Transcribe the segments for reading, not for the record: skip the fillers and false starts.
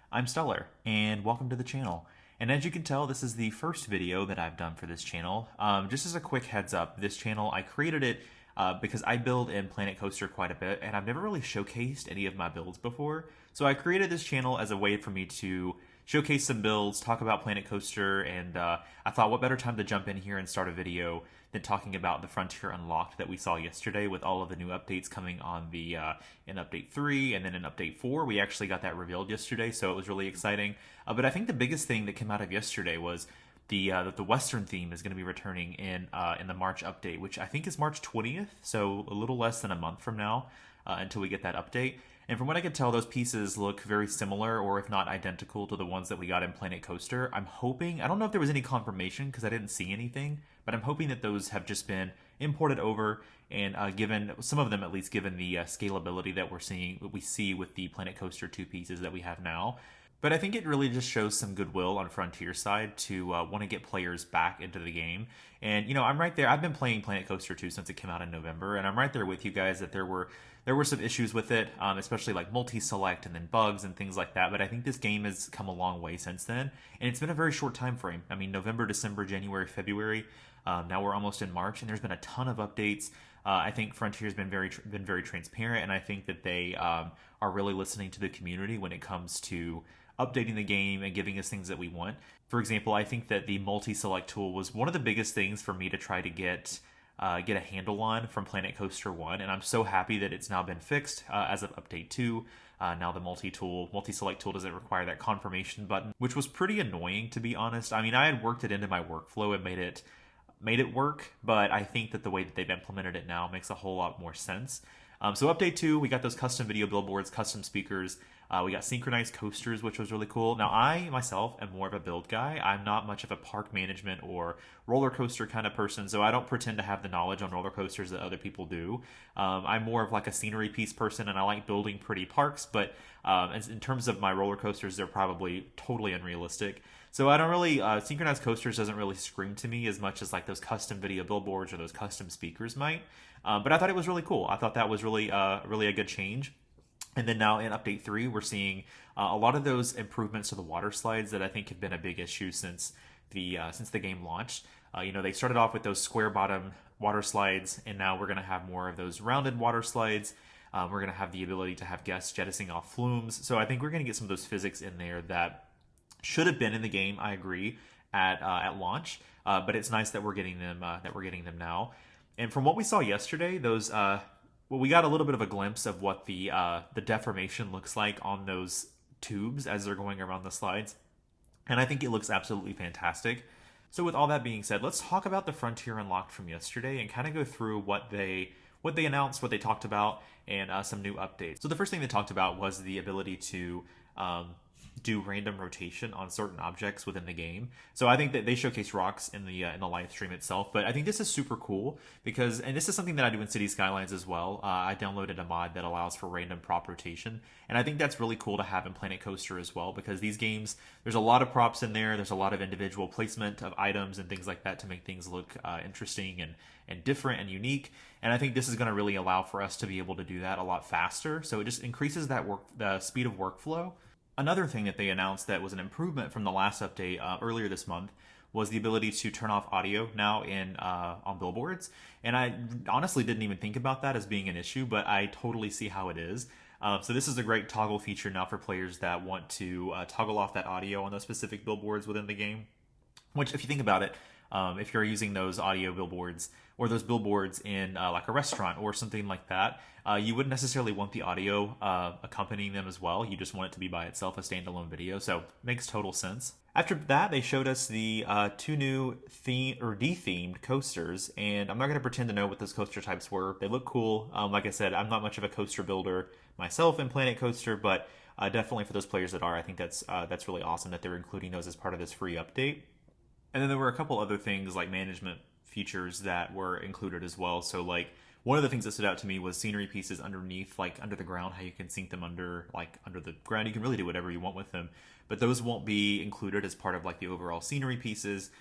I'm Stellar, and welcome to the channel. And as you can tell, this is the first video that I've done for this channel. Just as a quick heads up, this channel, I created it because I build in Planet Coaster quite a bit, and I've never really showcased any of my builds before. So I created this channel as a way for me to showcase some builds, talk about Planet Coaster, and I thought what better time to jump in here and start a video than talking about the Frontier Unlocked that we saw yesterday with all of the new updates coming on the in Update 3 and then in Update 4. We actually got that revealed yesterday, so it was really exciting. But I think the biggest thing that came out of yesterday was that the Western theme is going to be returning in the March update, which I think is March 20th, so a little less than a month from now until we get that update. And from what I could tell, those pieces look very similar, or if not identical, to the ones that we got in Planet Coaster. I'm hoping, I don't know if there was any confirmation because I didn't see anything, but I'm hoping that those have just been imported over and given, some of them at least, given the scalability that we see with the Planet Coaster 2 pieces that we have now. But I think it really just shows some goodwill on Frontier's side to want to get players back into the game. And, you know, I'm right there. I've been playing Planet Coaster 2 since it came out in November, and I'm right there with you guys that there were some issues with it, especially like multi-select and then bugs and things like that. But I think this game has come a long way since then, and it's been a very short time frame. I mean, November, December, January, February. Now we're almost in March, and there's been a ton of updates. I think Frontier's been very transparent, and I think that they are really listening to the community when it comes to updating the game and giving us things that we want. For example, I think that the multi-select tool was one of the biggest things for me to try to get a handle on from Planet Coaster 1, and I'm so happy that it's now been fixed as of Update 2. Now the multi-select tool doesn't require that confirmation button, which was pretty annoying, to be honest. I mean, I had worked it into my workflow and made it work, but I think that the way that they've implemented it now makes a whole lot more sense. So Update 2, we got those custom video billboards, custom speakers. We got synchronized coasters, which was really cool. Now, I, myself, am more of a build guy. I'm not much of a park management or roller coaster kind of person, so I don't pretend to have the knowledge on roller coasters that other people do. I'm more of like a scenery piece person, and I like building pretty parks, but in terms of my roller coasters, they're probably totally unrealistic. So I don't really, synchronized coasters doesn't really scream to me as much as like those custom video billboards or those custom speakers might. But I thought it was really cool. I thought that was really a good change. And then now in Update 3, we're seeing a lot of those improvements to the water slides that I think have been a big issue since the game launched. You know, they started off with those square bottom water slides, and now we're going to have more of those rounded water slides. We're going to have the ability to have guests jettisoning off flumes. So I think we're going to get some of those physics in there that should have been in the game. I agree at launch, but it's nice that we're getting them now. And from what we saw yesterday, those well, we got a little bit of a glimpse of what the deformation looks like on those tubes as they're going around the slides, and I think it looks absolutely fantastic. So with all that being said, let's talk about the Frontier Unlocked from yesterday and kind of go through what they announced, what they talked about, and some new updates. So the first thing they talked about was the ability to do random rotation on certain objects within the game. So I think that they showcase rocks in the live stream itself, but I think this is super cool because, and this is something that I do in City Skylines as well. I downloaded a mod that allows for random prop rotation, and I think that's really cool to have in Planet Coaster as well, because these games, there's a lot of props in there, there's a lot of individual placement of items and things like that to make things look interesting and different and unique. And I think this is going to really allow for us to be able to do that a lot faster. So it just increases the speed of workflow. Another thing that they announced that was an improvement from the last update earlier this month was the ability to turn off audio now on billboards. And I honestly didn't even think about that as being an issue, but I totally see how it is. So this is a great toggle feature now for players that want to toggle off that audio on those specific billboards within the game. Which, if you think about it, if you're using those audio billboards or those billboards in like a restaurant or something like that, you wouldn't necessarily want the audio accompanying them as well. You just want it to be by itself, a standalone video. So makes total sense. After that, they showed us the two new de-themed coasters, and I'm not going to pretend to know what those coaster types were. They look cool. Like I said, I'm not much of a coaster builder myself in Planet Coaster, but definitely for those players that are, I think that's really awesome that they're including those as part of this free update. And then there were a couple other things like management features that were included as well. So like one of the things that stood out to me was scenery pieces underneath, like under the ground, how you can sink them under the ground. You can really do whatever you want with them, but those won't be included as part of like the overall scenery pieces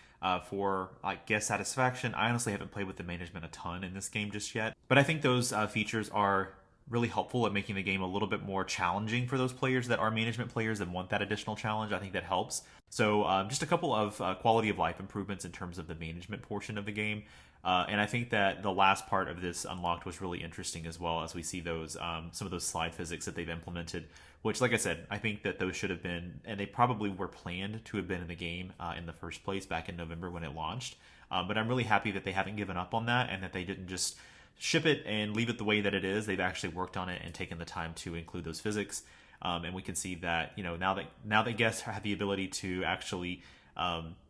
for like guest satisfaction. I honestly haven't played with the management a ton in this game just yet, but I think those features are really helpful at making the game a little bit more challenging for those players that are management players and want that additional challenge. I think that helps. So just a couple of quality of life improvements in terms of the management portion of the game. And I think that the last part of this unlocked was really interesting as well, as we see those some of those slide physics that they've implemented, which, like I said, I think that those should have been, and they probably were planned to have been in the game in the first place back in November when it launched. But I'm really happy that they haven't given up on that and that they didn't just ship it and leave it the way that it is. They've actually worked on it and taken the time to include those physics. And we can see that, you know, now that guests have the ability to actually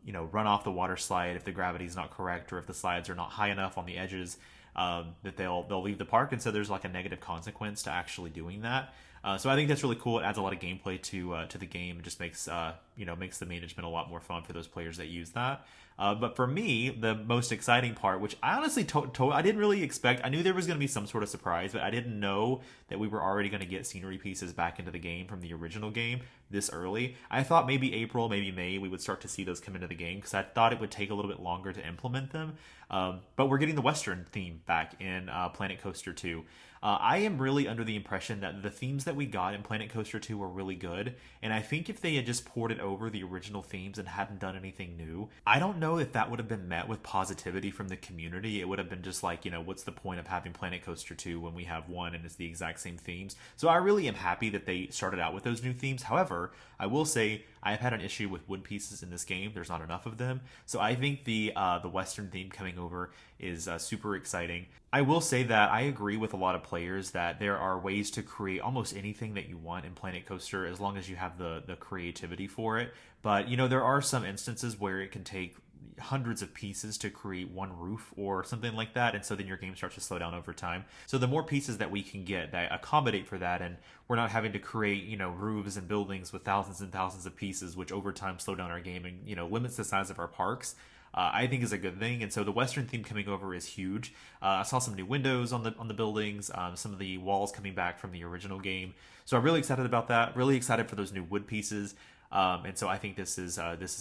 you know, run off the water slide if the gravity is not correct or if the slides are not high enough on the edges, that they'll leave the park. And so there's like a negative consequence to actually doing that. So I think that's really cool. It adds a lot of gameplay to the game. It just makes you know, makes the management a lot more fun for those players that use that. But for me, the most exciting part, which I honestly I didn't really expect. I knew there was going to be some sort of surprise, but I didn't know that we were already going to get scenery pieces back into the game from the original game this early. I thought maybe April, maybe May, we would start to see those come into the game because I thought it would take a little bit longer to implement them. But we're getting the Western theme back in Planet Coaster 2. I am really under the impression that the themes that we got in Planet Coaster 2 were really good, and I think if they had just ported over the original themes and hadn't done anything new, I don't know if that would have been met with positivity from the community. It would have been just like, you know, what's the point of having Planet Coaster 2 when we have one and it's the exact same themes? So I really am happy that they started out with those new themes. However, I will say I have had an issue with wood pieces in this game. There's not enough of them. So I think the Western theme coming over is super exciting. I will say that I agree with a lot of players that there are ways to create almost anything that you want in Planet Coaster as long as you have the creativity for it. But, you know, there are some instances where it can take hundreds of pieces to create one roof or something like that, and so then your game starts to slow down over time. So the more pieces that we can get that accommodate for that, and we're not having to create, you know, roofs and buildings with thousands and thousands of pieces, which over time slow down our game and, you know, limits the size of our parks, I think is a good thing. And so the Western theme coming over is huge. I saw some new windows on the buildings, some of the walls coming back from the original game. So I'm really excited about that. Really excited for those new wood pieces. And so I think this is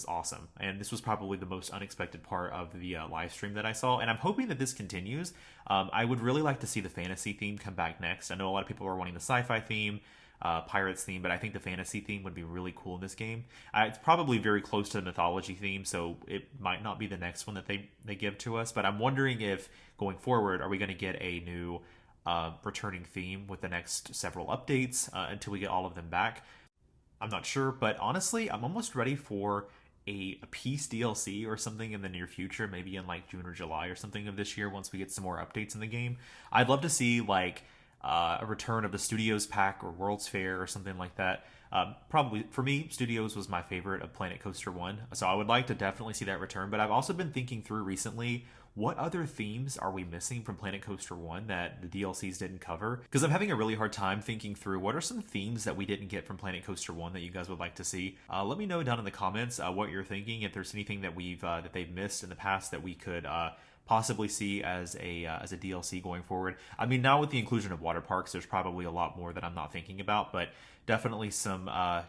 awesome. And this was probably the most unexpected part of the live stream that I saw. And I'm hoping that this continues. I would really like to see the fantasy theme come back next. I know a lot of people are wanting the sci-fi theme, pirates theme, but I think the fantasy theme would be really cool in this game. It's probably very close to the mythology theme, so it might not be the next one that they give to us. But I'm wondering if going forward, are we going to get a new returning theme with the next several updates until we get all of them back? I'm not sure, but honestly, I'm almost ready for a Peace DLC or something in the near future, maybe in like June or July or something of this year once we get some more updates in the game. I'd love to see like a return of the Studios Pack or World's Fair or something like that. Probably, for me, Studios was my favorite of Planet Coaster 1, so I would like to definitely see that return, but I've also been thinking through recently, what other themes are we missing from Planet Coaster 1 that the DLCs didn't cover? Because I'm having a really hard time thinking through what are some themes that we didn't get from Planet Coaster 1 that you guys would like to see. Let me know down in the comments what you're thinking, if there's anything that that they've missed in the past that we could possibly see as a DLC going forward. I mean, now with the inclusion of water parks, there's probably a lot more that I'm not thinking about, but definitely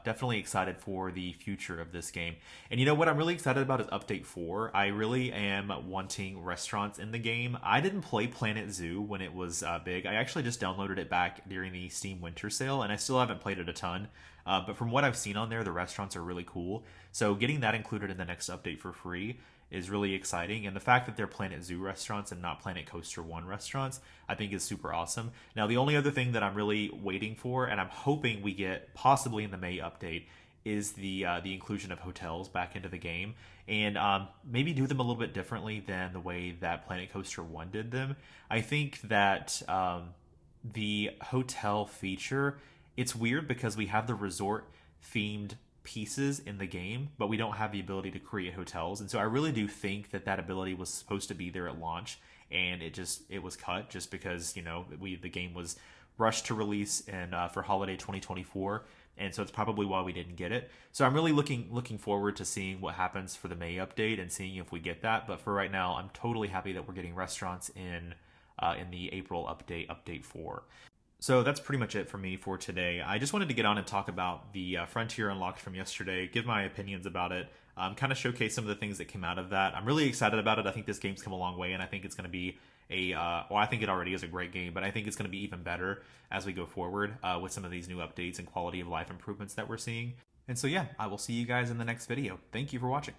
definitely excited for the future of this game. And you know what I'm really excited about is Update 4. I really am wanting restaurants in the game. I didn't play Planet Zoo when it was big. I actually just downloaded it back during the Steam Winter Sale, and I still haven't played it a ton. But from what I've seen on there, the restaurants are really cool. So getting that included in the next update for free is really exciting, and the fact that they're Planet Zoo restaurants and not Planet Coaster 1 restaurants, I think is super awesome. Now, the only other thing that I'm really waiting for, and I'm hoping we get possibly in the May update, is the inclusion of hotels back into the game, and maybe do them a little bit differently than the way that Planet Coaster 1 did them. I think that the hotel feature, it's weird because we have the resort themed pieces in the game, but we don't have the ability to create hotels. And so I really do think that that ability was supposed to be there at launch, and it was cut just because, you know, the game was rushed to release and for holiday 2024, and so it's probably why we didn't get it. So I'm really looking forward to seeing what happens for the May update and seeing if we get that. But for right now, I'm totally happy that we're getting restaurants in the April update 4. So that's pretty much it for me for today. I just wanted to get on and talk about the Frontier Unlocked from yesterday, give my opinions about it, kind of showcase some of the things that came out of that. I'm really excited about it. I think this game's come a long way, and I think it's going to be well, I think it already is a great game, but I think it's going to be even better as we go forward with some of these new updates and quality of life improvements that we're seeing. And so yeah, I will see you guys in the next video. Thank you for watching.